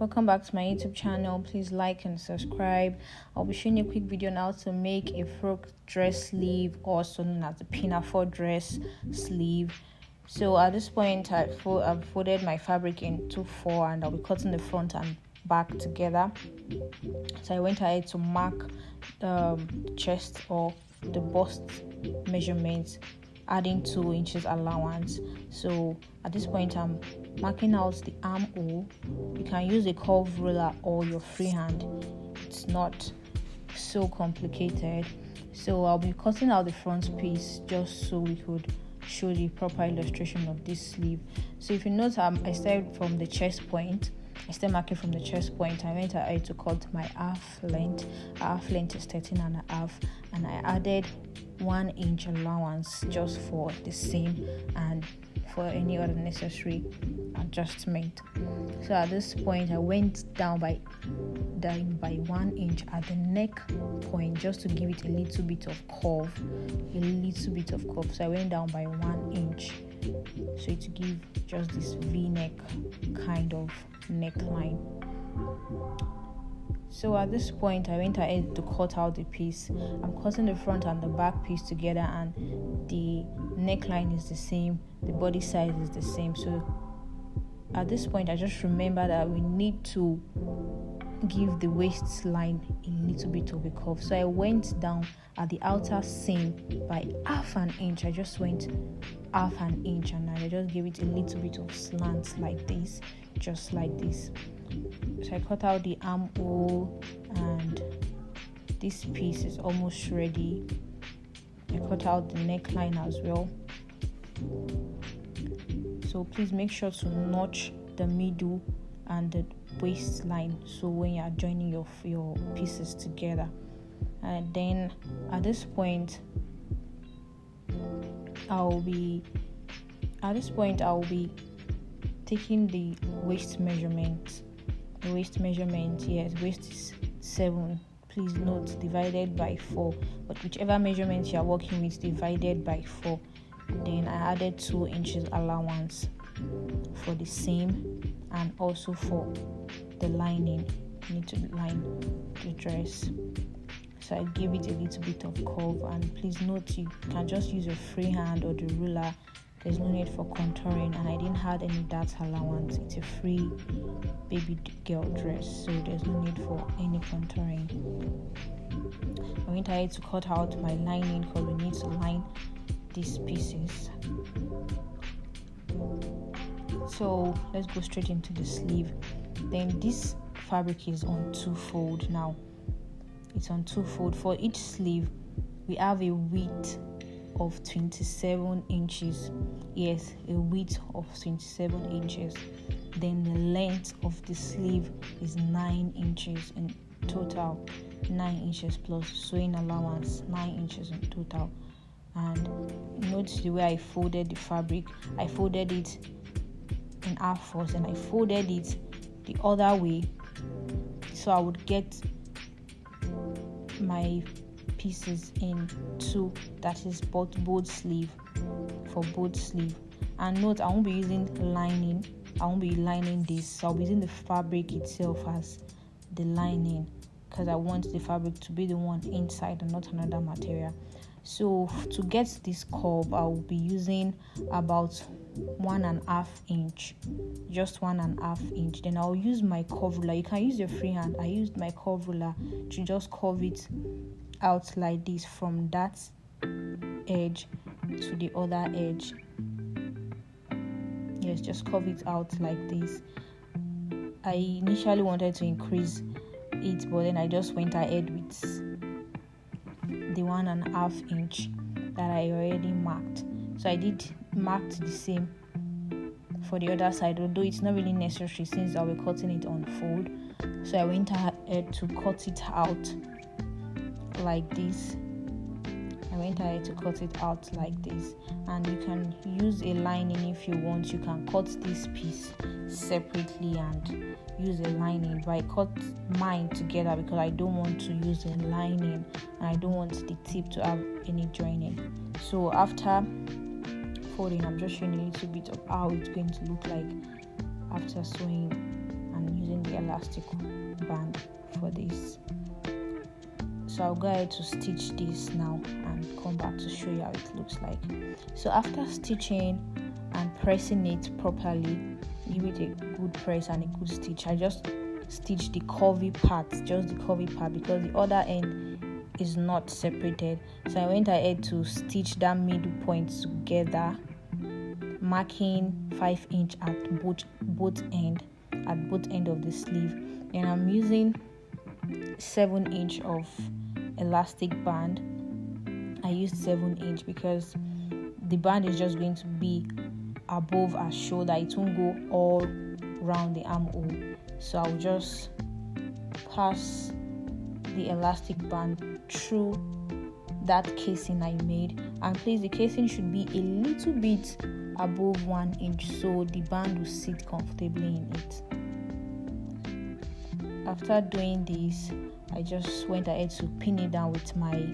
Welcome back to my YouTube channel. Please like and subscribe. I'll be showing you a quick video on how to make a frock dress sleeve, also known as the Pinafore dress sleeve. So at this point, I've folded my fabric into 4 and I'll be cutting the front and back together. So I went ahead to mark the chest or the bust measurements, adding 2 inches allowance. So at this point, I'm marking out the armhole. You can use a curve ruler or your freehand. It's not so complicated. So I'll be cutting out the front piece just so we could show the proper illustration of this sleeve. So if you notice, I started from the chest point. I started marking from the chest point. I went ahead to cut my half length. Half length is 13.5, and I added 1 inch allowance just for the seam and for any other necessary adjustment. So at this point, I went down by 1 inch at the neck point just to give it a little bit of curve. So I went down by 1 inch, so to give just this V-neck kind of neckline. So at this point, I went ahead to cut out the piece. I'm cutting the front and the back piece together, and the neckline is the same, the body size is the same. So at this point, I just remember that we need to give the waistline a little bit of a curve. So I went down at the outer seam by half an inch. I just went half an inch and I just gave it a little bit of slant like this, just like this. So I cut out the armhole and this piece is almost ready. I cut out the neckline as well. So please make sure to notch the middle and the waistline, so when you are joining your pieces together. And then at this point, I'll be taking the waist measurement. Waist is 7. Please note, divided by 4. But whichever measurement you are working with, divided by 4. Then I added 2 inches allowance for the seam and also for the lining. You need to line the dress. So I give it a little bit of curve, and please note you can just use your freehand or the ruler. There's no need for contouring, and I didn't add any dart allowance. It's a free baby girl dress, so there's no need for any contouring. I went ahead to cut out my lining because we need to line these pieces. So let's go straight into the sleeve. Then this fabric is on 2-fold now. It's on 2-fold. For each sleeve, we have a width of 27 inches. Yes, a width of 27 inches. Then the length of the sleeve is 9 inches in total. 9 inches plus sewing allowance, 9 inches in total. And notice the way I folded the fabric. I folded it in half first, and I folded it the other way, so I would get my pieces in 2. That is both sleeve, for both sleeve. And note, I won't be using lining. I won't be lining this. So I'll be using the fabric itself as the lining, because I want the fabric to be the one inside and not another material. So to get this curve, I will be using about 1.5 inch, just 1.5 inch. Then I'll use my curve ruler. You can use your freehand. I used my curve ruler to just curve it out like this, from that edge to the other edge. Yes, just curve it out like this. I initially wanted to increase it, but then I just went ahead with the 1.5 inch that I already marked. So I did mark the same for the other side, although it's not really necessary since I'll be cutting it on fold. So I went ahead to cut it out like this. And you can use a lining if you want. You can cut this piece separately and use a lining, but I cut mine together because I don't want to use a lining and I don't want the tip to have any joining. So after folding, I'm just showing a little bit of how it's going to look like after sewing and using the elastic band for this. So I'll go ahead to stitch this now and come back to show you how it looks like. So after stitching and pressing it properly, give it a good press and a good stitch. I just stitch the curvy part, just the curvy part, because the other end is not separated. So I went ahead to stitch that middle point together, marking 5 inch at both end of the sleeve. And I'm using 7 inch of elastic band. I used 7 inch because the band is just going to be above our shoulder. It won't go all round the armhole. So I'll just pass the elastic band through that casing I made. And please, the casing should be a little bit above 1 inch so the band will sit comfortably in it. After doing this, I just went ahead to pin it down with my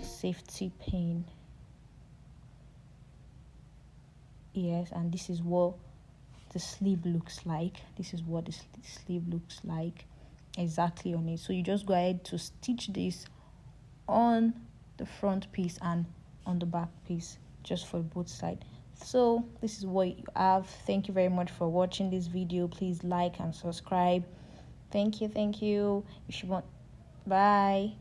safety pin. Yes, and this is what the sleeve looks like. This is what the sleeve looks like exactly on it. So you just go ahead to stitch this on the front piece and on the back piece, just for both sides. So this is what you have. Thank you very much for watching this video. Please like and subscribe. Thank you. If you want, bye.